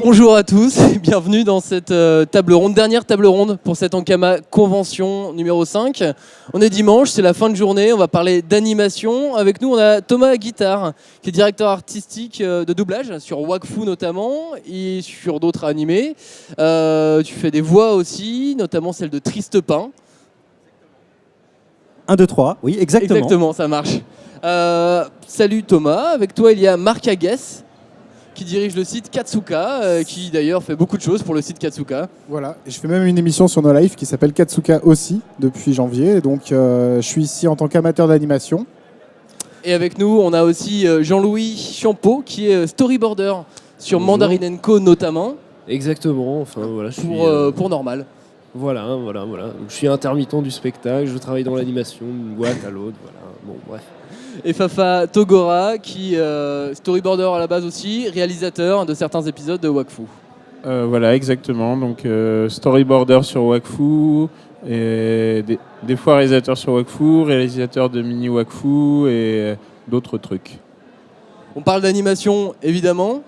Bonjour à tous et bienvenue dans cette dernière table ronde pour cette Ankama Convention numéro 5. On est dimanche, c'est la fin de journée, on va parler d'animation. Avec nous, on a Thomas Guittard, qui est directeur artistique de doublage sur Wakfu notamment et sur d'autres animés. Tu fais des voix aussi, notamment celle de Triste Pain. 1, 2, 3, oui, exactement. Exactement, ça marche. Salut Thomas, avec toi il y a Marc Aguès, qui dirige le site Katsuka, qui d'ailleurs fait beaucoup de choses pour le site Katsuka. Voilà, et je fais même une émission sur No Life qui s'appelle Katsuka aussi depuis janvier. Donc je suis ici en tant qu'amateur d'animation. Et avec nous, on a aussi Jean-Louis Champeau, qui est storyboarder sur Bonjour. Mandarin & Co notamment. Exactement, enfin voilà, Pour Normal. Voilà. Donc, je suis intermittent du spectacle, je travaille dans l'animation, d'une boîte à l'autre, voilà. Bon, bref. Et Fafa Togora, qui est storyboarder à la base aussi, réalisateur de certains épisodes de Wakfu. Voilà, exactement. Donc, storyboarder sur Wakfu, et des fois réalisateur sur Wakfu, réalisateur de mini Wakfu et d'autres trucs. On parle d'animation, évidemment,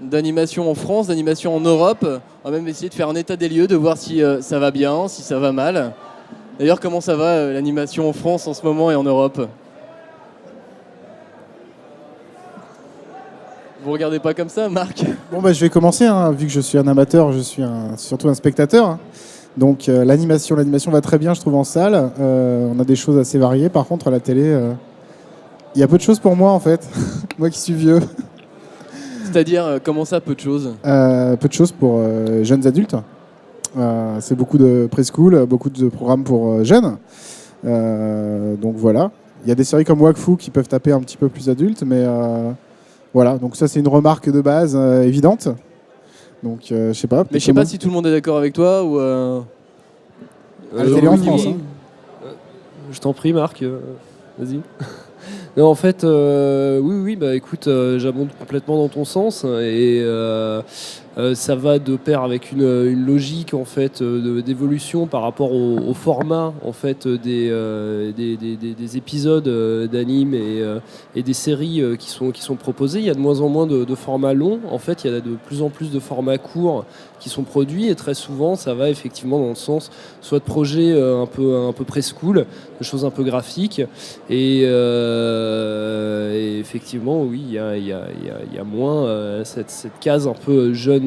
d'animation en France, d'animation en Europe. On va même essayer de faire un état des lieux, de voir si ça va bien, si ça va mal. D'ailleurs, comment ça va l'animation en France en ce moment et en Europe ? Vous regardez pas comme ça, Marc ? Bon, je vais commencer, hein, vu que je suis un amateur, je suis surtout un spectateur. Hein. Donc l'animation va très bien, je trouve, en salle. On a des choses assez variées. Par contre, à la télé, il y a peu de choses pour moi, en fait. Moi qui suis vieux. C'est-à-dire, comment ça, peu de choses ? Peu de choses pour jeunes adultes. C'est beaucoup de preschool, beaucoup de programmes pour jeunes. Donc voilà. Il y a des séries comme Wakfu qui peuvent taper un petit peu plus adultes, mais voilà. Donc ça, c'est une remarque de base évidente. Donc je sais pas. Mais je sais pas si tout le monde est d'accord avec toi ou. À la télé en France. Hein. Je t'en prie, Marc. Vas-y. Non, en fait, oui, écoute, j'abonde complètement dans ton sens et ça va de pair avec une logique en fait d'évolution par rapport au format en fait des épisodes d'anime et des séries qui sont proposées. Il y a de moins en moins de formats longs. En fait, il y a de plus en plus de formats courts qui sont produits et très souvent ça va effectivement dans le sens soit de projets un peu preschool, de choses un peu graphiques et effectivement oui il y a moins cette case un peu jeune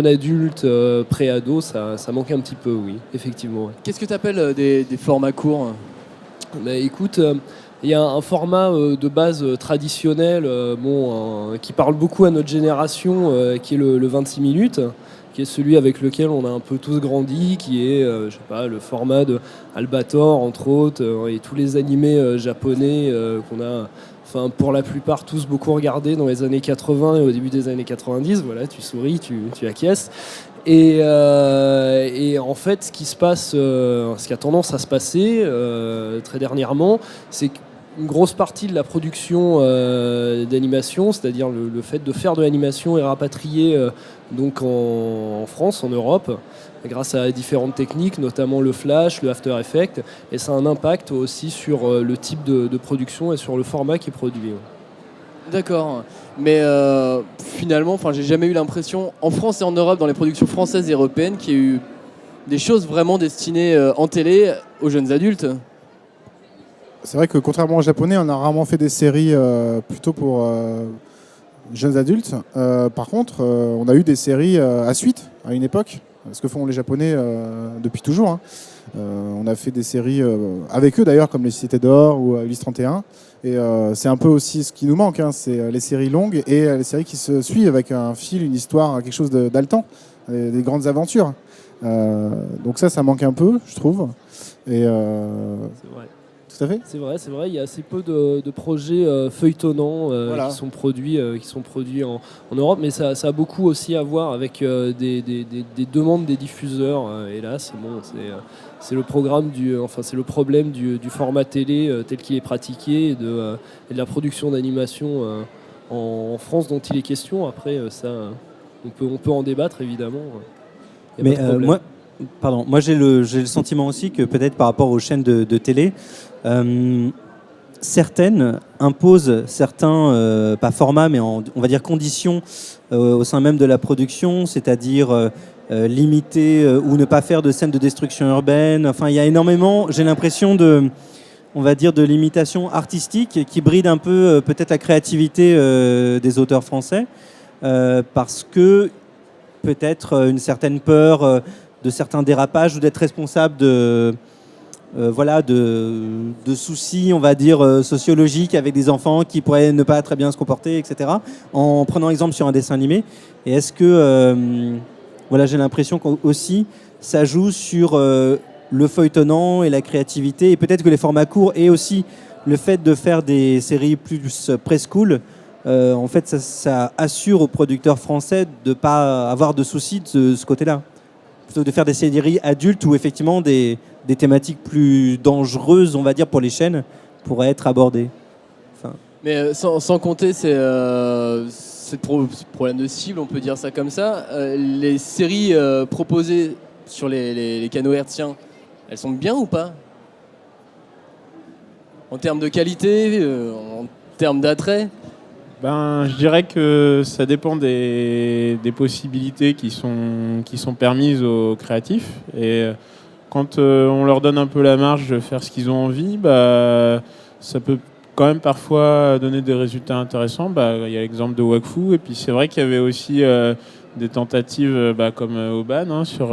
adulte pré-ado, ça manque un petit peu, oui, effectivement. Ouais. Qu'est-ce que tu appelles des formats courts ? Écoute, il y a un format de base traditionnel qui parle beaucoup à notre génération, qui est le 26 minutes, qui est celui avec lequel on a un peu tous grandi, qui est le format de Albator, entre autres, et tous les animés japonais qu'on a... Enfin, pour la plupart, tous beaucoup regardés dans les années 80 et au début des années 90. Voilà, tu souris, tu acquiesces. Et en fait, ce qui se passe, ce qui a tendance à se passer très dernièrement, c'est qu'une grosse partie de la production d'animation, c'est-à-dire le fait de faire de l'animation, est rapatriée donc en France, en Europe, grâce à différentes techniques, notamment le flash, le After Effects, et ça a un impact aussi sur le type de production et sur le format qui est produit. D'accord, mais finalement, j'ai jamais eu l'impression, en France et en Europe, dans les productions françaises et européennes, qu'il y a eu des choses vraiment destinées en télé aux jeunes adultes. C'est vrai que contrairement aux Japonais, on a rarement fait des séries plutôt pour jeunes adultes. Par contre, on a eu des séries à suite à une époque. Ce que font les Japonais depuis toujours. Hein. On a fait des séries avec eux d'ailleurs, comme Les Cités d'Or ou Ulysse 31. Et c'est un peu aussi ce qui nous manque, hein, c'est les séries longues et les séries qui se suivent avec un fil, une histoire, quelque chose d'haletant, des grandes aventures. Donc ça manque un peu, je trouve. Et, c'est vrai. Tout à fait. C'est vrai. Il y a assez peu de projets feuilletonnants voilà. qui sont produits en Europe, mais ça a beaucoup aussi à voir avec des demandes des diffuseurs. Hélas, c'est le problème du format télé tel qu'il est pratiqué et de la production d'animation en France dont il est question. Après, ça, on peut en débattre évidemment. Mais moi j'ai le sentiment aussi que peut-être par rapport aux chaînes de télé, certaines imposent certains, pas formats, mais on va dire conditions au sein même de la production, c'est-à-dire limiter ou ne pas faire de scènes de destruction urbaine. Enfin, il y a énormément, j'ai l'impression on va dire, de limitations artistiques qui brident un peu peut-être la créativité des auteurs français, parce que peut-être une certaine peur de certains dérapages ou d'être responsable de soucis, on va dire, sociologiques avec des enfants qui pourraient ne pas très bien se comporter, etc. En prenant exemple sur un dessin animé. Et est-ce que, j'ai l'impression qu'aussi, ça joue sur le feuilletonnant et la créativité, et peut-être que les formats courts et aussi le fait de faire des séries plus preschool, en fait, ça assure aux producteurs français de ne pas avoir de soucis de ce côté-là. Plutôt que de faire des séries adultes où effectivement des thématiques plus dangereuses, on va dire, pour les chaînes, pourraient être abordées. Enfin... Mais sans compter ces problèmes de cible, on peut dire ça comme ça, les séries proposées sur les canaux hertziens, elles sont bien ou pas? En termes de qualité, en termes d'attrait? Je dirais que ça dépend des possibilités qui sont permises aux créatifs. Et quand on leur donne un peu la marge de faire ce qu'ils ont envie, ça peut quand même parfois donner des résultats intéressants. Il y a l'exemple de Wakfu. Et puis c'est vrai qu'il y avait aussi des tentatives comme Aubane sur...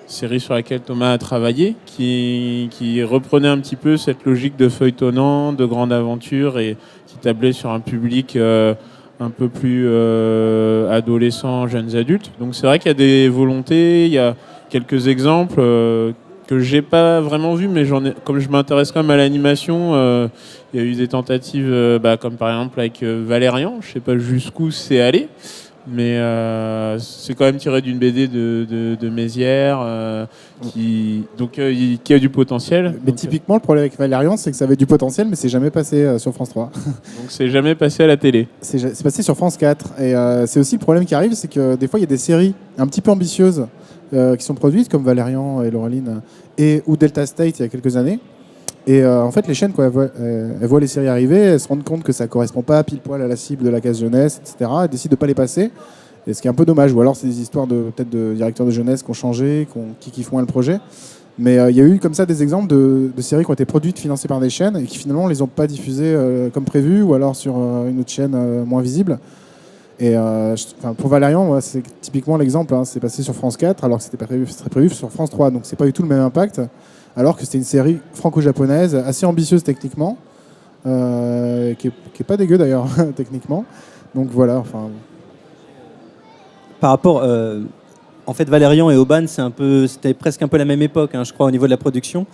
série sur laquelle Thomas a travaillé, qui reprenait un petit peu cette logique de feuilletonnant, de grande aventure, et qui tablait sur un public un peu plus adolescent, jeunes adultes. Donc c'est vrai qu'il y a des volontés, il y a quelques exemples que j'ai pas vraiment vus, mais comme je m'intéresse quand même à l'animation, il y a eu des tentatives, comme par exemple avec Valérian, je sais pas jusqu'où c'est allé. Mais c'est quand même tiré d'une BD de Mézières qui a du potentiel. Mais typiquement, le problème avec Valérian, c'est que ça avait du potentiel, mais c'est jamais passé sur France 3. Donc c'est jamais passé à la télé. C'est passé sur France 4. Et c'est aussi le problème qui arrive, c'est que des fois, il y a des séries un petit peu ambitieuses qui sont produites, comme Valérian et Laureline, ou Delta State il y a quelques années. Et en fait, les chaînes, quand elles voient les séries arriver, elles se rendent compte que ça ne correspond pas pile poil à la cible de la case jeunesse, etc. Elles décident de ne pas les passer, et ce qui est un peu dommage. Ou alors, c'est des histoires peut-être de directeurs de jeunesse qui ont changé, qui font le projet. Mais il y a eu comme ça des exemples de séries qui ont été produites, financées par des chaînes, et qui finalement ne les ont pas diffusées comme prévu, ou alors sur une autre chaîne moins visible. Et pour Valérian, c'est typiquement l'exemple. C'est passé sur France 4, alors que c'était prévu sur France 3. Donc, c'est pas du tout le même impact. Alors que c'était une série franco-japonaise, assez ambitieuse techniquement, qui est pas dégueu d'ailleurs, techniquement. Donc voilà, Par rapport... en fait, Valérian et Aubane, c'était presque un peu la même époque, je crois, au niveau de la production.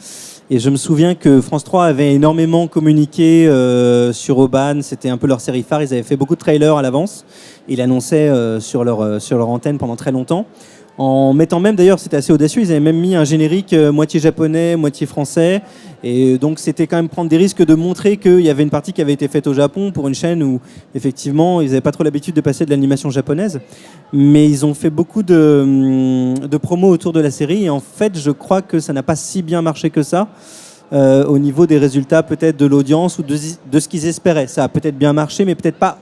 Et je me souviens que France 3 avait énormément communiqué sur Aubane. C'était un peu leur série phare. Ils avaient fait beaucoup de trailers à l'avance. Ils l'annonçaient sur leur antenne pendant très longtemps. En mettant même, d'ailleurs, c'était assez audacieux, ils avaient même mis un générique moitié japonais, moitié français. Et donc, c'était quand même prendre des risques de montrer qu'il y avait une partie qui avait été faite au Japon pour une chaîne où, effectivement, ils n'avaient pas trop l'habitude de passer de l'animation japonaise. Mais ils ont fait beaucoup de promos autour de la série. Et en fait, je crois que ça n'a pas si bien marché que ça. Au niveau des résultats, peut-être de l'audience ou de ce qu'ils espéraient. Ça a peut-être bien marché, mais peut-être pas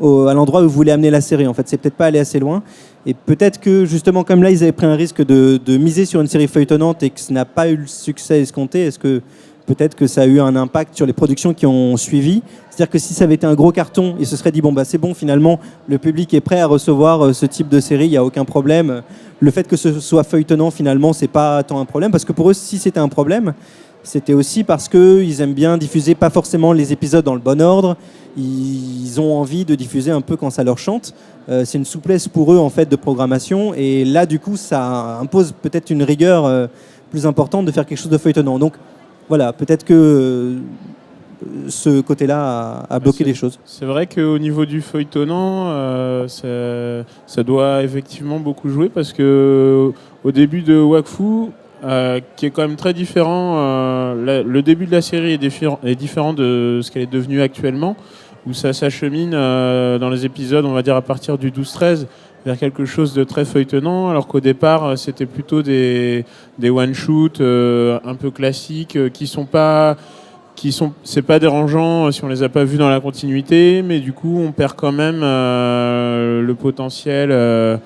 à l'endroit où vous voulez amener la série. En fait, c'est peut-être pas aller assez loin. Et peut-être que, justement, comme là, ils avaient pris un risque de miser sur une série feuilletonnante et que ça n'a pas eu le succès escompté, est-ce que peut-être que ça a eu un impact sur les productions qui ont suivi? C'est-à-dire que si ça avait été un gros carton, ils se seraient dit, c'est bon, finalement, le public est prêt à recevoir ce type de série, il n'y a aucun problème. Le fait que ce soit feuilletonnant, finalement, c'est pas tant un problème, parce que pour eux, si c'était un problème, c'était aussi parce qu'ils aiment bien diffuser pas forcément les épisodes dans le bon ordre. Ils ont envie de diffuser un peu quand ça leur chante. C'est une souplesse pour eux en fait de programmation. Et là, du coup, ça impose peut-être une rigueur plus importante de faire quelque chose de feuilletonnant. Donc voilà, peut-être que ce côté-là a bloqué les choses. C'est vrai qu'au niveau du feuilletonnant, ça doit effectivement beaucoup jouer parce que au début de Wakfu, qui est quand même très différent. Le début de la série est différent de ce qu'elle est devenue actuellement, où ça s'achemine dans les épisodes, on va dire à partir du 12-13, vers quelque chose de très feuilletonnant, alors qu'au départ, c'était plutôt des one-shoot un peu classiques c'est pas dérangeant si on les a pas vus dans la continuité, mais du coup, on perd quand même le potentiel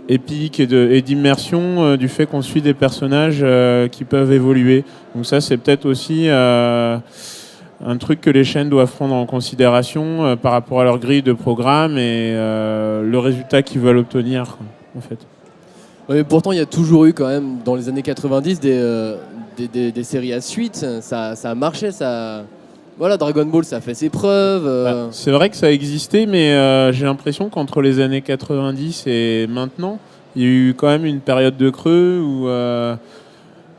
épique et d'immersion du fait qu'on suit des personnages qui peuvent évoluer. Donc ça, c'est peut-être aussi un truc que les chaînes doivent prendre en considération par rapport à leur grille de programme et le résultat qu'ils veulent obtenir, quoi, en fait. Ouais, mais pourtant, il y a toujours eu quand même, dans les années 90, des séries à suite. Ça a marché, ça... Voilà, Dragon Ball, ça a fait ses preuves. C'est vrai que ça a existé, mais j'ai l'impression qu'entre les années 90 et maintenant, il y a eu quand même une période de creux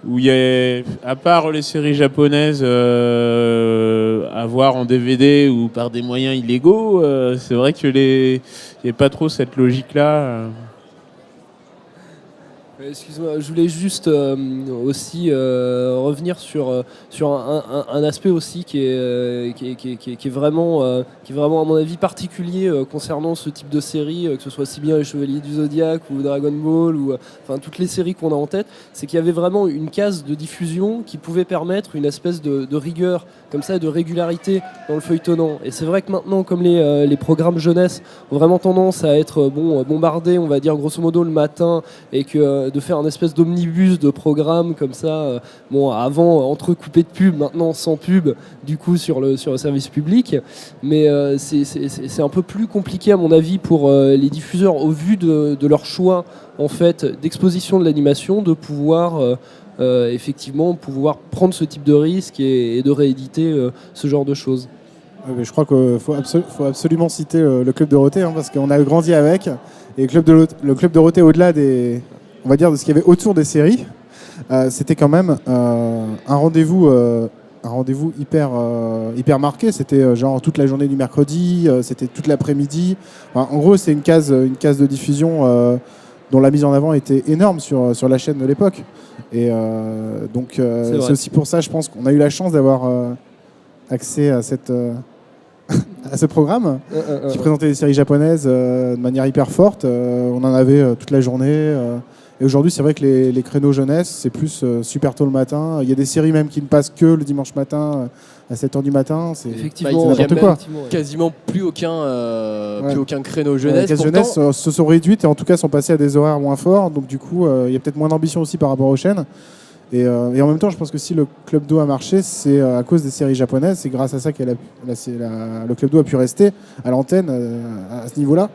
où il y a, à part les séries japonaises à voir en DVD ou par des moyens illégaux, c'est vrai que il n'y a pas trop cette logique-là. Excuse-moi, je voulais juste aussi revenir sur un aspect aussi qui est vraiment à mon avis particulier concernant ce type de série, que ce soit si bien les Chevaliers du Zodiaque ou Dragon Ball ou enfin toutes les séries qu'on a en tête, c'est qu'il y avait vraiment une case de diffusion qui pouvait permettre une espèce de rigueur comme ça, de régularité dans le feuilletonnant. Et c'est vrai que maintenant, comme les programmes jeunesse ont vraiment tendance à être bombardés, on va dire grosso modo le matin, et que de faire un espèce d'omnibus de programmes comme ça, avant entrecoupé de pubs, maintenant sans pub, du coup sur le service public. Mais c'est un peu plus compliqué à mon avis pour les diffuseurs au vu de leur choix en fait d'exposition de l'animation, de pouvoir effectivement pouvoir prendre ce type de risque et de rééditer ce genre de choses. Je crois qu'il faut absolument citer le Club Dorothée, parce qu'on a grandi avec. Et le Club Dorothée, au-delà on va dire de ce qu'il y avait autour des séries, c'était quand même un rendez-vous hyper marqué. C'était genre toute la journée du mercredi, c'était toute l'après-midi. Enfin, en gros, c'est une case de diffusion dont la mise en avant était énorme sur la chaîne de l'époque. Et donc c'est aussi pour ça, je pense, qu'on a eu la chance d'avoir accès à à ce programme qui présentait des séries japonaises de manière hyper forte. On en avait toute la journée. Et aujourd'hui, c'est vrai que les créneaux jeunesse, c'est plus super tôt le matin. Il y a des séries même qui ne passent que le dimanche matin à 7h du matin. C'est n'importe quoi. Quasiment plus aucun créneau jeunesse. Les jeunesse se sont réduites et en tout cas sont passées à des horaires moins forts. Donc du coup, il y a peut-être moins d'ambition aussi par rapport aux chaînes. Et en même temps, je pense que si le Club Do a marché, c'est à cause des séries japonaises. C'est grâce à ça que le Club Do a pu rester à l'antenne à ce niveau-là.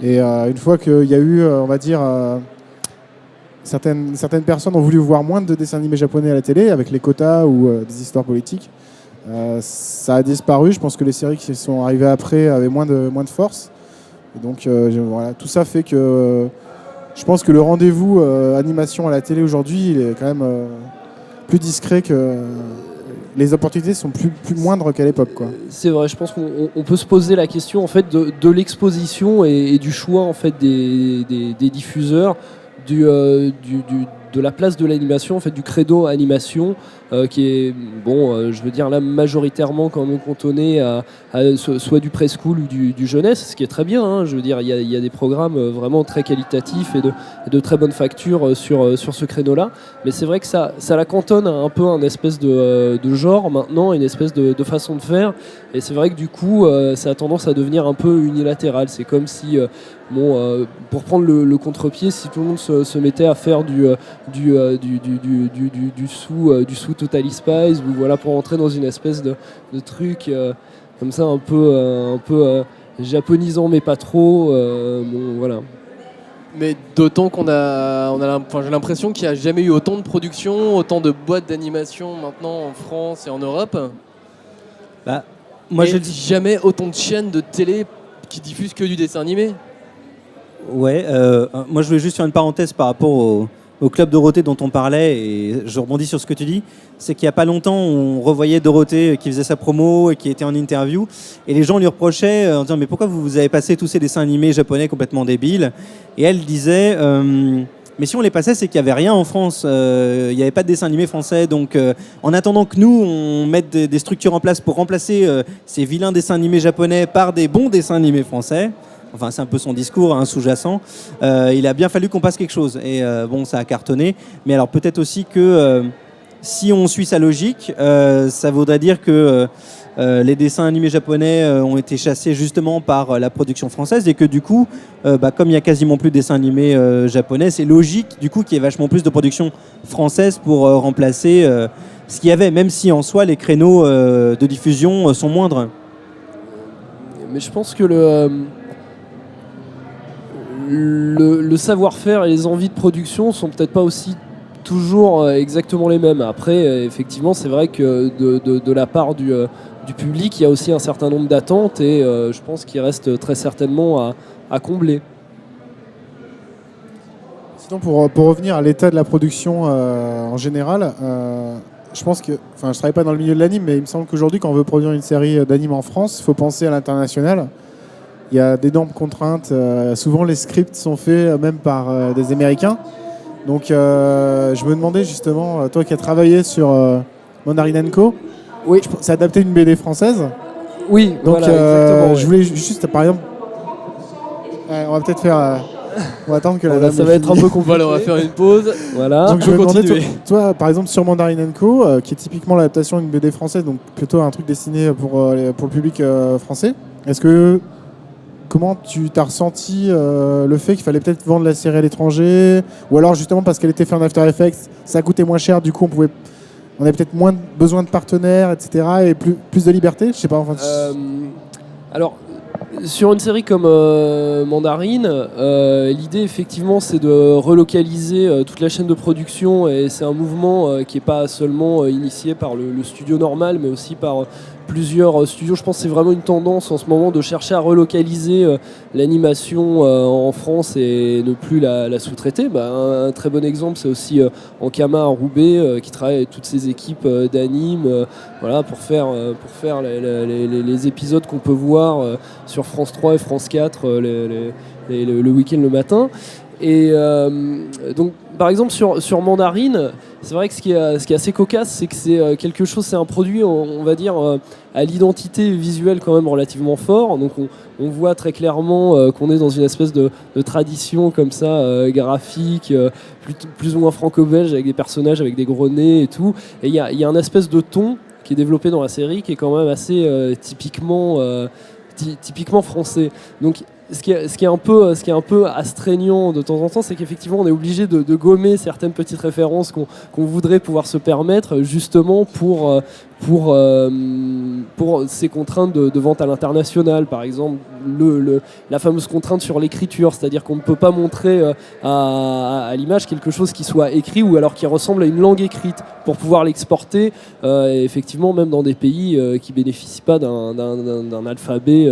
Et une fois qu'il y a eu, on va dire... Certaines personnes ont voulu voir moins de dessins animés japonais à la télé avec les quotas ou des histoires politiques. Ça a disparu. Je pense que les séries qui sont arrivées après avaient moins de force. Et donc voilà, tout ça fait que je pense que le rendez-vous animation à la télé aujourd'hui, il est quand même plus discret que les opportunités sont plus moindres qu'à l'époque, quoi. C'est vrai, je pense qu'on peut se poser la question en fait de l'exposition et du choix en fait des diffuseurs. De la place de l'animation, en fait, du credo animation, qui est, je veux dire là, majoritairement quand même cantonné à soit du preschool ou du jeunesse, ce qui est très bien. Je veux dire, il y a des programmes vraiment très qualitatifs et de très bonne facture sur ce créneau-là. Mais c'est vrai que ça la cantonne un peu un espèce de genre maintenant, une espèce de façon de faire. Et c'est vrai que du coup, ça a tendance à devenir un peu unilatéral. C'est comme si... pour prendre le contre-pied, si tout le monde se mettait à faire du sous Totally Spies, ou voilà, pour entrer dans une espèce de truc comme ça un peu japonisant mais pas trop, voilà. Mais d'autant j'ai l'impression qu'il n'y a jamais eu autant de production, autant de boîtes d'animation maintenant en France et en Europe. Moi, jamais autant de chaînes de télé qui diffusent que du dessin animé. Ouais, moi je voulais juste faire une parenthèse par rapport au Club Dorothée dont on parlait, et je rebondis sur ce que tu dis. C'est qu'il n'y a pas longtemps, on revoyait Dorothée qui faisait sa promo et qui était en interview, et les gens lui reprochaient en disant mais pourquoi vous avez passé tous ces dessins animés japonais complètement débiles, et elle disait mais si on les passait, c'est qu'il n'y avait rien en France, il n'y avait pas de dessin animé français, donc en attendant que nous on mette des structures en place pour remplacer ces vilains dessins animés japonais par des bons dessins animés français, enfin c'est un peu son discours sous-jacent, il a bien fallu qu'on passe quelque chose. Et bon, ça a cartonné. Mais alors peut-être aussi que si on suit sa logique, ça voudrait dire que les dessins animés japonais ont été chassés justement par la production française et que du coup, comme il n'y a quasiment plus de dessins animés japonais, c'est logique du coup qu'il y ait vachement plus de production française pour remplacer ce qu'il y avait, même si en soi les créneaux de diffusion sont moindres. Mais je pense que le savoir-faire et les envies de production sont peut-être pas aussi toujours exactement les mêmes. Après, effectivement, c'est vrai que de la part du public, il y a aussi un certain nombre d'attentes et je pense qu'il reste très certainement à combler. Sinon, pour revenir à l'état de la production en général, je pense que, enfin, je travaille pas dans le milieu de l'anime, mais il me semble qu'aujourd'hui, quand on veut produire une série d'anime en France, il faut penser à l'international. Il y a d'énormes contraintes. Souvent, les scripts sont faits même par des Américains. Donc, je me demandais justement, toi qui as travaillé sur Mandarine & Co, Oui, c'est adapté d'une BD française. oui, Donc, voilà, exactement. Ouais. je voulais juste, par exemple, on va peut-être faire. On va attendre que la Voilà, dame ça ait va être un fini. peu compliqué. Voilà, on va faire une pause. Voilà. Donc je me demandais, continuer. toi, par exemple, sur Mandarine & Co, qui est typiquement l'adaptation d'une BD française, donc plutôt un truc destiné pour le public français, comment tu t'as ressenti le fait qu'il fallait peut-être vendre la série à l'étranger, ou alors justement parce qu'elle était faite en After Effects, ça coûtait moins cher, du coup on avait peut-être moins besoin de partenaires, etc., et plus de liberté, je sais pas. Enfin, Alors, sur une série comme Mandarine, l'idée effectivement c'est de relocaliser toute la chaîne de production et c'est un mouvement qui n'est pas seulement initié par le studio normal mais aussi par plusieurs studios. Je pense que c'est vraiment une tendance en ce moment de chercher à relocaliser l'animation en France et ne plus la sous-traiter. Un très bon exemple c'est aussi Ankama à Roubaix qui travaille avec toutes ses équipes d'anime voilà, pour faire les épisodes qu'on peut voir sur France 3 et France 4 le week-end le matin. Et donc par exemple sur Mandarine, c'est vrai que ce qui est assez cocasse, c'est que c'est quelque chose, c'est un produit, on va dire, à l'identité visuelle quand même relativement fort. Donc on voit très clairement qu'on est dans une espèce de tradition comme ça, graphique, plus ou moins franco-belge, avec des personnages avec des gros nez et tout. Et il y a un espèce de ton qui est développé dans la série qui est quand même assez typiquement français. Donc ce qui est un peu astreignant de temps en temps, c'est qu'effectivement on est obligé de gommer certaines petites références qu'on voudrait pouvoir se permettre justement pour ces contraintes de vente à l'international. Par exemple, la fameuse contrainte sur l'écriture, c'est-à-dire qu'on ne peut pas montrer à l'image quelque chose qui soit écrit ou alors qui ressemble à une langue écrite pour pouvoir l'exporter, effectivement, même dans des pays qui ne bénéficient pas d'un alphabet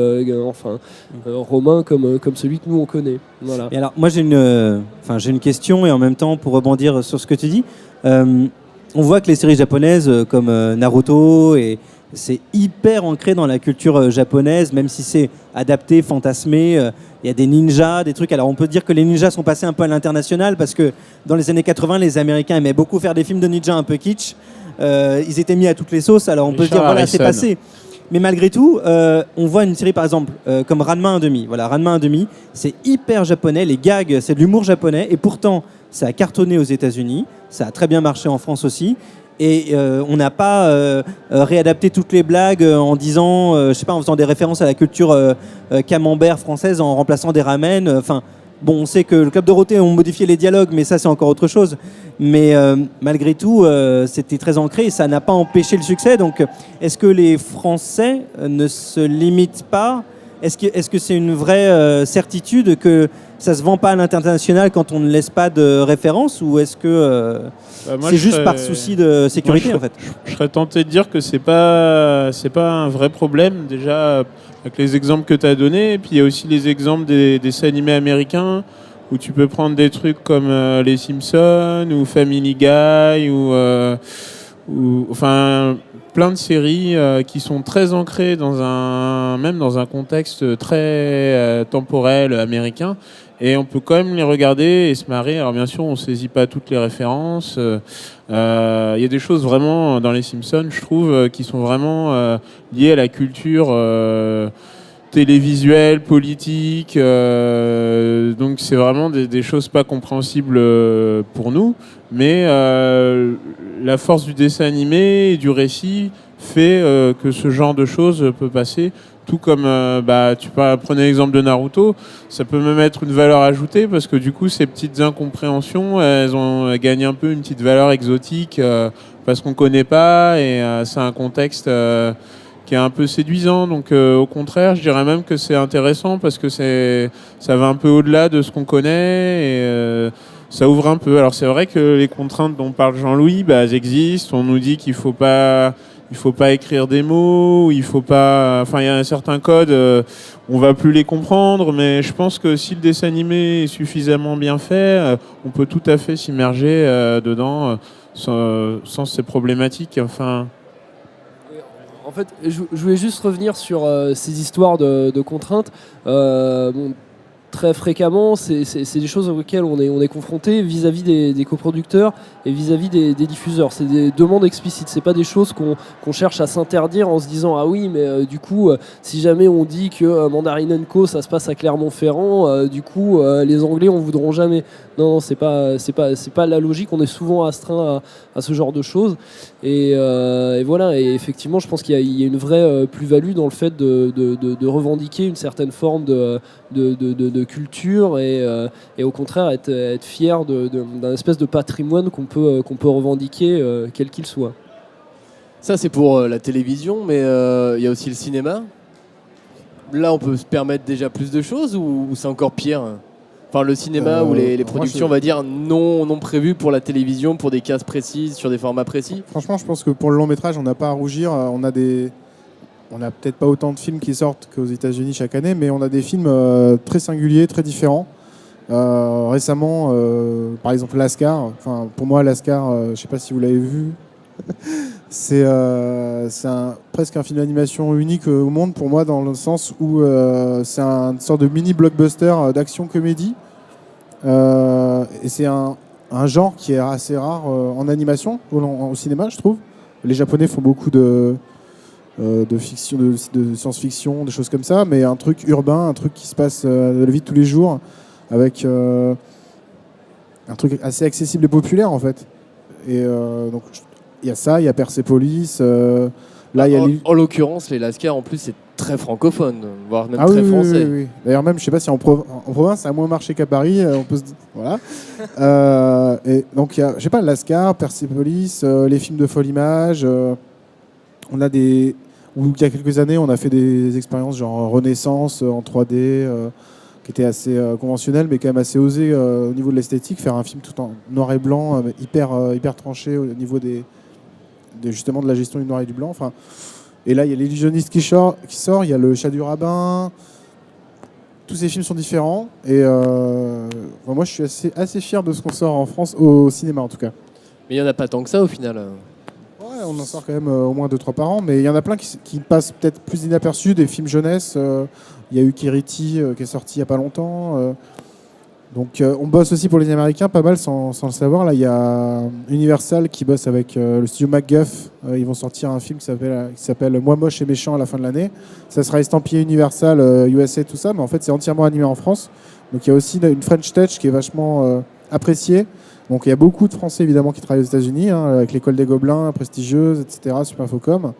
romain comme celui que nous on connaît. Voilà. Et alors, moi j'ai une question et en même temps pour rebondir sur ce que tu dis, on voit que les séries japonaises comme Naruto, c'est hyper ancré dans la culture japonaise, même si c'est adapté, fantasmé. Il y a des ninjas, des trucs. Alors on peut dire que les ninjas sont passés un peu à l'international parce que dans les années 80, les Américains aimaient beaucoup faire des films de ninjas un peu kitsch. Ils étaient mis à toutes les sauces, alors on peut se dire voilà, c'est passé. Mais malgré tout, on voit une série par exemple comme Ranma 1/2. Voilà, Ranma 1/2, c'est hyper japonais, les gags, c'est de l'humour japonais, et pourtant ça a cartonné aux États-Unis, ça a très bien marché en France aussi, et on n'a pas réadapté toutes les blagues en disant, je sais pas, en faisant des références à la culture camembert française en remplaçant des ramen. Enfin, bon, on sait que le Club Dorothée ont modifié les dialogues, mais ça c'est encore autre chose. Mais malgré tout, c'était très ancré et ça n'a pas empêché le succès. Donc, est-ce que les Français ne se limitent pas ? Est-ce que c'est une vraie certitude que ça se vend pas à l'international quand on ne laisse pas de référence, ou est-ce que c'est juste par souci de sécurité en fait ? Je serais tenté de dire que c'est pas un vrai problème déjà avec les exemples que tu as donnés, et puis il y a aussi les exemples des dessins animés américains où tu peux prendre des trucs comme les Simpsons ou Family Guy ou enfin plein de séries qui sont très ancrées même dans un contexte très temporel américain, et on peut quand même les regarder et se marrer. Alors bien sûr on saisit pas toutes les références, y a des choses vraiment dans les Simpsons, je trouve, qui sont vraiment liées à la culture télévisuel, politique, donc c'est vraiment des choses pas compréhensibles pour nous, mais la force du dessin animé et du récit fait que ce genre de choses peut passer, tout comme prenez l'exemple de Naruto, ça peut même être une valeur ajoutée parce que du coup ces petites incompréhensions elles gagnent un peu une petite valeur exotique parce qu'on connaît pas et c'est un contexte qui est un peu séduisant, donc au contraire je dirais même que c'est intéressant parce que ça va un peu au-delà de ce qu'on connaît et ça ouvre un peu. Alors c'est vrai que les contraintes dont parle Jean-Louis, elles existent, on nous dit qu'il faut pas écrire des mots, il y a un certain code, on va plus les comprendre, mais je pense que si le dessin animé est suffisamment bien fait, on peut tout à fait s'immerger dedans sans ces problématiques. Enfin. En fait, je voulais juste revenir sur ces histoires de contraintes. Très fréquemment, c'est des choses auxquelles on est confronté vis-à-vis des coproducteurs et vis-à-vis des diffuseurs. C'est des demandes explicites. C'est pas des choses qu'on cherche à s'interdire en se disant ah oui, mais du coup, si jamais on dit que Mandarine & Co ça se passe à Clermont-Ferrand, du coup, les Anglais en voudront jamais. Non, c'est pas la logique. On est souvent astreint à ce genre de choses. Et voilà. Et effectivement, je pense qu'il y a une vraie plus-value dans le fait de revendiquer une certaine forme de culture et au contraire être fier d'un espèce de patrimoine qu'on peut revendiquer quel qu'il soit. Ça c'est pour la télévision, mais il y a aussi le cinéma. Là on peut se permettre déjà plus de choses ou c'est encore pire? Enfin le cinéma ou les productions on va dire non prévues pour la télévision, pour des cases précises, sur des formats précis. Franchement je pense que pour le long métrage on n'a pas à rougir, on a peut-être pas autant de films qui sortent qu'aux États-Unis chaque année, mais on a des films très singuliers, très différents. Récemment, par exemple, Lascar. Enfin, pour moi, Lascar, je ne sais pas si vous l'avez vu. C'est presque un film d'animation unique au monde pour moi, dans le sens où c'est une sorte de mini blockbuster d'action-comédie. Et c'est un genre qui est assez rare en animation, au cinéma, je trouve. Les Japonais font beaucoup de fiction, de science-fiction, des choses comme ça, mais un truc urbain, un truc qui se passe de la vie de tous les jours, avec un truc assez accessible et populaire en fait. Et donc il y a ça, il y a Persepolis. Là, en l'occurrence, les Lascar en plus c'est très francophone, voire même très oui, français. Oui. D'ailleurs même, je sais pas si en province ça a moins marché qu'à Paris. On peut voilà. Et donc il y a, je sais pas, Lascar, Persepolis, les films de Folle Image. On a il y a quelques années, on a fait des expériences genre Renaissance en 3D, qui était assez conventionnelles, mais quand même assez osées au niveau de l'esthétique, faire un film tout en noir et blanc, hyper tranché au niveau justement de la gestion du noir et du blanc. Enfin, et là, il y a l'Illusionniste qui sort, il y a le Chat du Rabbin. Tous ces films sont différents, et moi, je suis assez fier de ce qu'on sort en France, au cinéma en tout cas. Mais il n'y en a pas tant que ça au final. Ouais, on en sort quand même au moins 2-3 par an, mais il y en a plein qui passent peut-être plus inaperçus, des films jeunesse. Il y a eu Kiriti qui est sorti il n'y a pas longtemps. Donc on bosse aussi pour les Américains pas mal sans le savoir. Là, il y a Universal qui bosse avec le studio MacGuff. Ils vont sortir un film qui s'appelle Moi moche et méchant à la fin de l'année. Ça sera estampillé Universal, USA, tout ça, mais en fait c'est entièrement animé en France. Donc il y a aussi une French Touch qui est vachement appréciée. Donc il y a beaucoup de Français évidemment qui travaillent aux États-Unis, avec l'école des Gobelins, prestigieuse, etc., Super Infocom.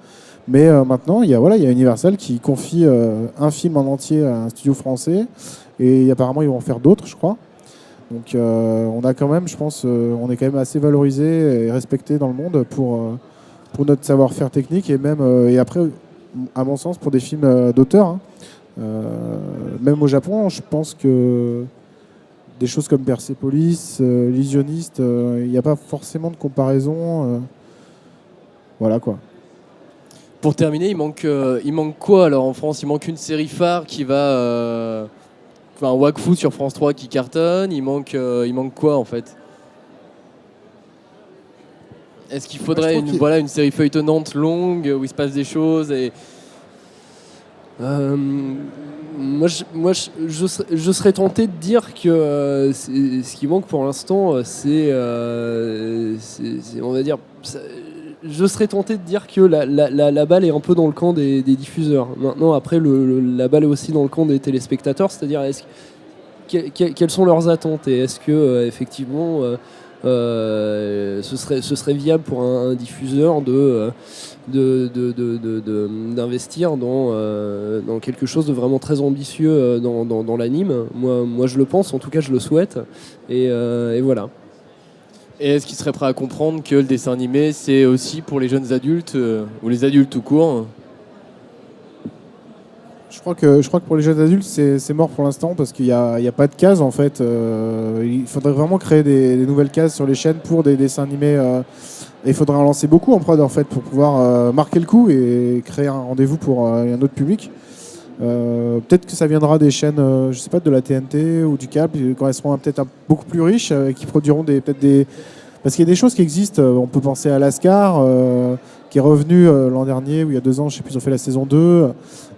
Mais maintenant, il y a Universal qui confie un film en entier à un studio français, et apparemment ils vont en faire d'autres, je crois. Donc on a quand même, je pense, on est quand même assez valorisé et respecté dans le monde pour notre savoir-faire technique, et même et après, à mon sens, pour des films d'auteur. Même au Japon, je pense que des choses comme Persepolis, Illusionniste, il n'y a pas forcément de comparaison. Voilà quoi. Pour terminer, il manque quoi alors en France? Il manque une série phare qui va... Wakfu sur France 3 qui cartonne. Il manque quoi en fait? Est-ce qu'il faudrait une série feuilletonnante longue où il se passe des choses et... Moi, je serais tenté de dire que ce qui manque pour l'instant, c'est on va dire, je serais tenté de dire que la balle est un peu dans le camp des diffuseurs. Maintenant, après, la balle est aussi dans le camp des téléspectateurs, c'est-à-dire quelles sont leurs attentes et est-ce que effectivement ce serait viable pour un diffuseur d'investir dans quelque chose de vraiment très ambitieux dans l'anime. Moi, je le pense, en tout cas, je le souhaite. Et voilà. Et est-ce qu'il serait prêt à comprendre que le dessin animé, c'est aussi pour les jeunes adultes ou les adultes tout court? Je crois que pour les jeunes adultes, c'est mort pour l'instant parce qu'il n'y a pas de cases en fait. Il faudrait vraiment créer des nouvelles cases sur les chaînes pour des dessins animés. Et il faudrait en lancer beaucoup en prod en fait pour pouvoir marquer le coup et créer un rendez-vous pour un autre public. Peut-être que ça viendra des chaînes, je sais pas, de la TNT ou du câble, qui correspondront peut-être beaucoup plus riches, qui produiront peut-être des... Parce qu'il y a des choses qui existent, on peut penser à Lascar, qui est revenu l'an dernier, ou il y a 2 ans, je sais plus, ils ont fait la saison 2,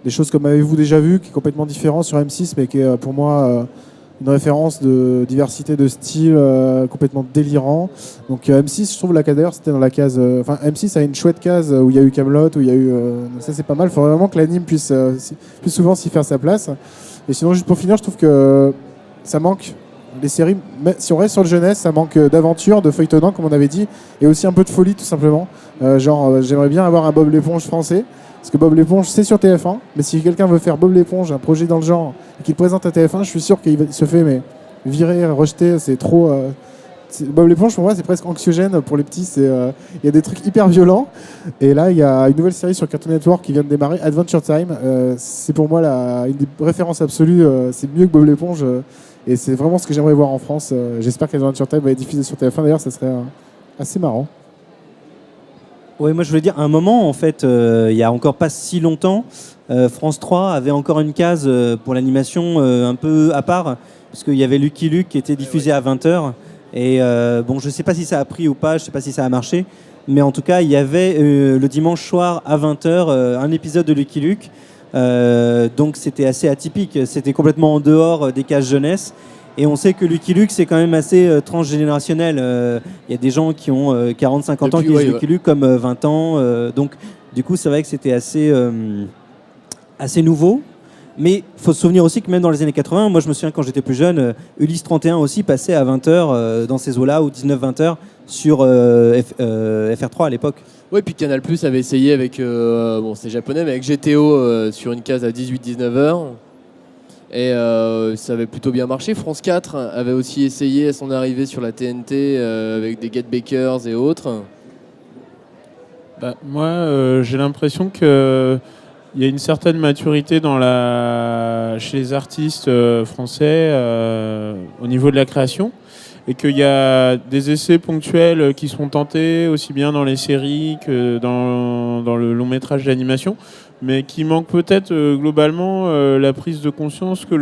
des choses comme Avez-vous déjà vu, qui est complètement différent sur M6, mais qui est pour moi une référence de diversité de style complètement délirant. Donc M6, je trouve d'ailleurs c'était dans la case... Enfin M6 a une chouette case où il y a eu Kaamelott, où il y a eu... ça c'est pas mal, il faudrait vraiment que l'anime puisse plus souvent s'y faire sa place. Et sinon, juste pour finir, je trouve que ça manque... Les séries, si on reste sur le jeunesse, ça manque d'aventure, de feuilletonnant, comme on avait dit, et aussi un peu de folie, tout simplement. J'aimerais bien avoir un Bob l'éponge français, parce que Bob l'éponge, c'est sur TF1, mais si quelqu'un veut faire Bob l'éponge, un projet dans le genre, et qu'il présente à TF1, je suis sûr qu'il se fait virer, rejeter, c'est trop... Bob l'éponge, pour moi, c'est presque anxiogène pour les petits. Il y a des trucs hyper violents. Et là, il y a une nouvelle série sur Cartoon Network qui vient de démarrer, Adventure Time. C'est pour moi une des références absolues. C'est mieux que Bob l'éponge. Et c'est vraiment ce que j'aimerais voir en France. J'espère qu'Adventure Time va être diffusé sur TF1. D'ailleurs, ça serait assez marrant. Oui, moi je voulais dire, à un moment, en fait, il y a encore pas si longtemps, France 3 avait encore une case pour l'animation un peu à part, parce qu'il y avait Lucky Luke qui était diffusé à 20h. Et bon, je ne sais pas si ça a pris ou pas, je ne sais pas si ça a marché, mais en tout cas, il y avait le dimanche soir à 20h un épisode de Lucky Luke. Donc c'était assez atypique, c'était complètement en dehors des cases jeunesse. Et on sait que Lucky Luke, c'est quand même assez transgénérationnel. Il y a des gens qui ont 40-50 ans qui disent Lucky Luke comme 20 ans. Donc du coup, c'est vrai que c'était assez nouveau. Mais il faut se souvenir aussi que même dans les années 80, moi je me souviens quand j'étais plus jeune, Ulysse 31 aussi passait à 20h dans ces eaux-là, ou 19-20h sur FR3 à l'époque. Oui, puis Canal Plus avait essayé avec, bon c'est japonais, mais avec GTO sur une case à 18-19h. Et ça avait plutôt bien marché. France 4 avait aussi essayé à son arrivée sur la TNT avec des Get Bakers et autres. Moi, j'ai l'impression que il y a une certaine maturité chez les artistes français au niveau de la création, et qu'il y a des essais ponctuels qui sont tentés aussi bien dans les séries que dans le long métrage d'animation, mais qui manque peut-être globalement la prise de conscience que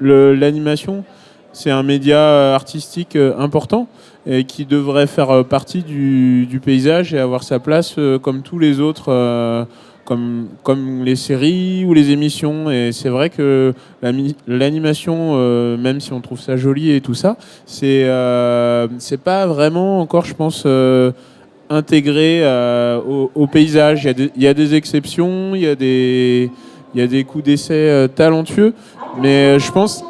l'animation, c'est un média artistique important et qui devrait faire partie du paysage et avoir sa place comme tous les autres comme les séries ou les émissions. Et c'est vrai que l'animation, même si on trouve ça joli et tout ça, c'est pas vraiment encore, je pense, intégré au paysage. Il y a des exceptions, il y a des coups d'essai talentueux, mais je pense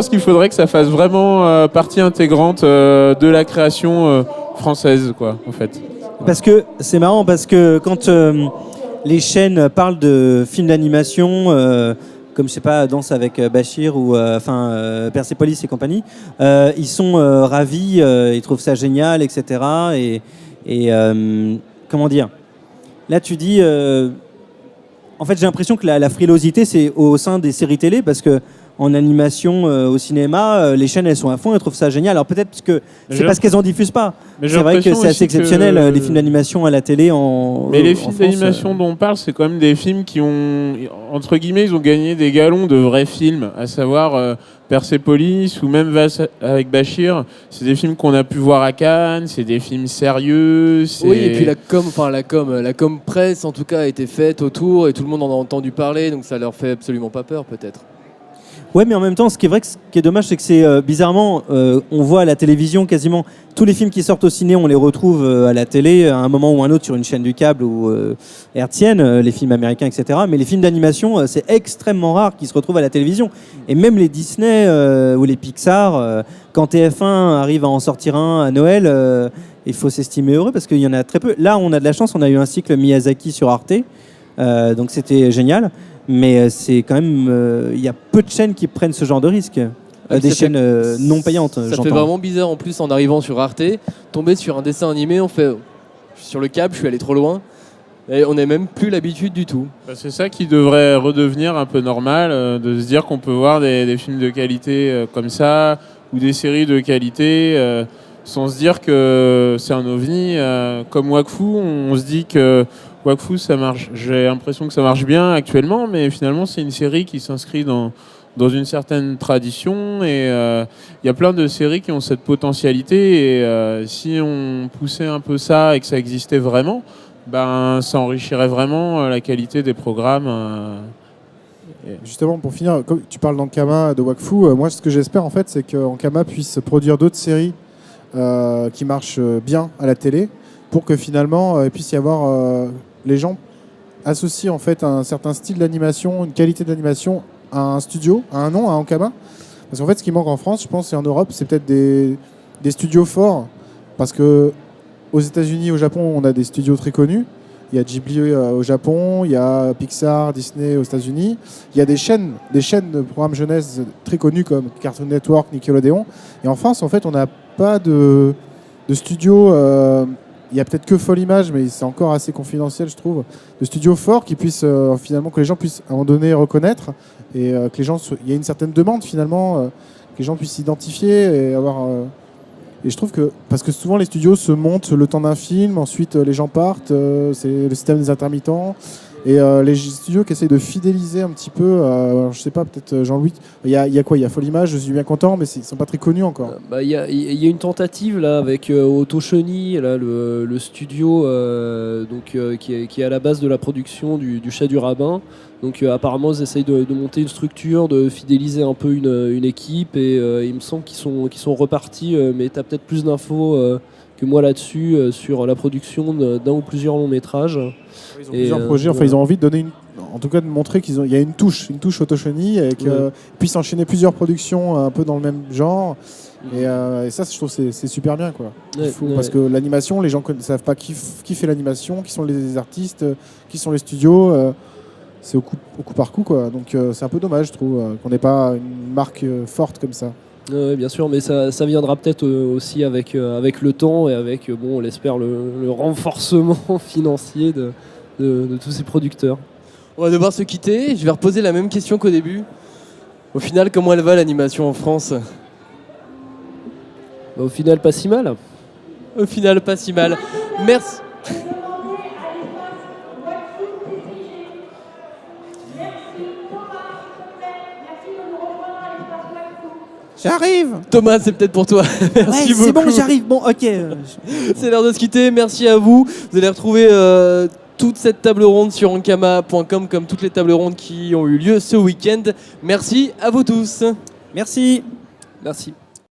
qu'il faudrait que ça fasse vraiment partie intégrante de la création française, quoi, en fait. Parce que c'est marrant, parce que quand les chaînes parlent de films d'animation, comme je sais pas, Danse avec Bachir ou Persepolis et compagnie, ils sont ravis, ils trouvent ça génial, etc. Et comment dire ? Là, tu dis, en fait, j'ai l'impression que la frilosité, c'est au sein des séries télé, parce que en animation au cinéma, les chaînes elles sont à fond, elles trouvent ça génial. Alors peut-être que c'est parce qu'elles en diffusent pas. C'est vrai que c'est assez exceptionnel les films d'animation à la télé Mais les films d'animation dont on parle, c'est quand même des films qui ont, entre guillemets, ils ont gagné des galons de vrais films, à savoir Persepolis ou même Vas avec Bachir. C'est des films qu'on a pu voir à Cannes, c'est des films sérieux. Oui, et puis la com presse en tout cas a été faite autour et tout le monde en a entendu parler, donc ça leur fait absolument pas peur peut-être. Ouais, mais en même temps, ce qui est vrai, ce qui est dommage, c'est que c'est bizarrement, on voit à la télévision quasiment tous les films qui sortent au ciné, on les retrouve à la télé à un moment ou un autre sur une chaîne du câble ou hertzienne, les films américains, etc. Mais les films d'animation, c'est extrêmement rare qu'ils se retrouvent à la télévision. Et même les Disney ou les Pixar, quand TF1 arrive à en sortir un à Noël, il faut s'estimer heureux parce qu'il y en a très peu. Là, on a de la chance, on a eu un cycle Miyazaki sur Arte, donc c'était génial. Mais c'est quand même, il y a peu de chaînes qui prennent ce genre de risque. Des chaînes non payantes, Ça j'entends. fait vraiment bizarre en plus en arrivant sur Arte, tomber sur un dessin animé, on fait je suis sur le câble, je suis allé trop loin. Et on n'a même plus l'habitude du tout. C'est ça qui devrait redevenir un peu normal, de se dire qu'on peut voir des films de qualité comme ça, ou des séries de qualité, sans se dire que c'est un ovni. Comme Wakfu, on se dit que Wakfu, ça marche. J'ai l'impression que ça marche bien actuellement, mais finalement, c'est une série qui s'inscrit dans une certaine tradition. Et il y a plein de séries qui ont cette potentialité. Et si on poussait un peu ça et que ça existait vraiment, ben, ça enrichirait vraiment la qualité des programmes. Justement, pour finir, comme tu parles d'Ankama, de Wakfu, moi, ce que j'espère, en fait, c'est qu'Ankama puisse produire d'autres séries qui marchent bien à la télé, pour que finalement, il puisse y avoir... les gens associent en fait un certain style d'animation, une qualité d'animation à un studio, à un nom, à Ankama. Parce qu'en fait, ce qui manque en France, je pense, et en Europe, c'est peut-être des studios forts. Parce que aux États-Unis, au Japon, on a des studios très connus. Il y a Ghibli au Japon, il y a Pixar, Disney aux États-Unis. Il y a des chaînes de programmes jeunesse très connues comme Cartoon Network, Nickelodeon. Et en France, en fait, on n'a pas de studio. Il y a peut-être que Folle Image, mais c'est encore assez confidentiel, je trouve, de studios forts qui puissent finalement que les gens puissent à un moment donné reconnaître et que les gens, il y a une certaine demande finalement, que les gens puissent s'identifier et avoir. Et je trouve que parce que souvent les studios se montent le temps d'un film, ensuite les gens partent, c'est le système des intermittents. Et les studios qui essayent de fidéliser un petit peu, alors je sais pas, peut-être Jean-Louis, il y a quoi? Il y a Folle Image, je suis bien content, mais ils sont pas très connus encore. Il y a une tentative là avec Otoshoni, là, le studio qui est à la base de la production du Chat du Rabbin. Donc apparemment ils essayent de monter une structure, de fidéliser un peu une équipe et il me semble qu'ils sont repartis, mais tu as peut-être plus d'infos que moi là-dessus sur la production d'un ou plusieurs longs métrages. Ils ont plusieurs projets, enfin ils ont envie de donner en tout cas de montrer qu'il y a une touche Otoshoni et qu'ils puissent enchaîner plusieurs productions un peu dans le même genre. Et ça, je trouve que c'est super bien, quoi. Parce que l'animation, les gens ne savent pas qui fait l'animation, qui sont les artistes, qui sont les studios. C'est au coup par coup, quoi. Donc c'est un peu dommage, je trouve, qu'on n'ait pas une marque forte comme ça. Oui, bien sûr, mais ça viendra peut-être aussi avec le temps et avec, on l'espère, le renforcement financier de tous ces producteurs. On va devoir se quitter. Je vais reposer la même question qu'au début. Au final, comment elle va l'animation en France? Au final, pas si mal. Au final, pas si mal. Merci. J'arrive. Thomas, c'est peut-être pour toi. Merci beaucoup. C'est bon, j'arrive. Bon, ok. C'est l'heure de se quitter. Merci à vous. Vous allez retrouver toute cette table ronde sur ankama.com comme toutes les tables rondes qui ont eu lieu ce week-end. Merci à vous tous. Merci. Merci.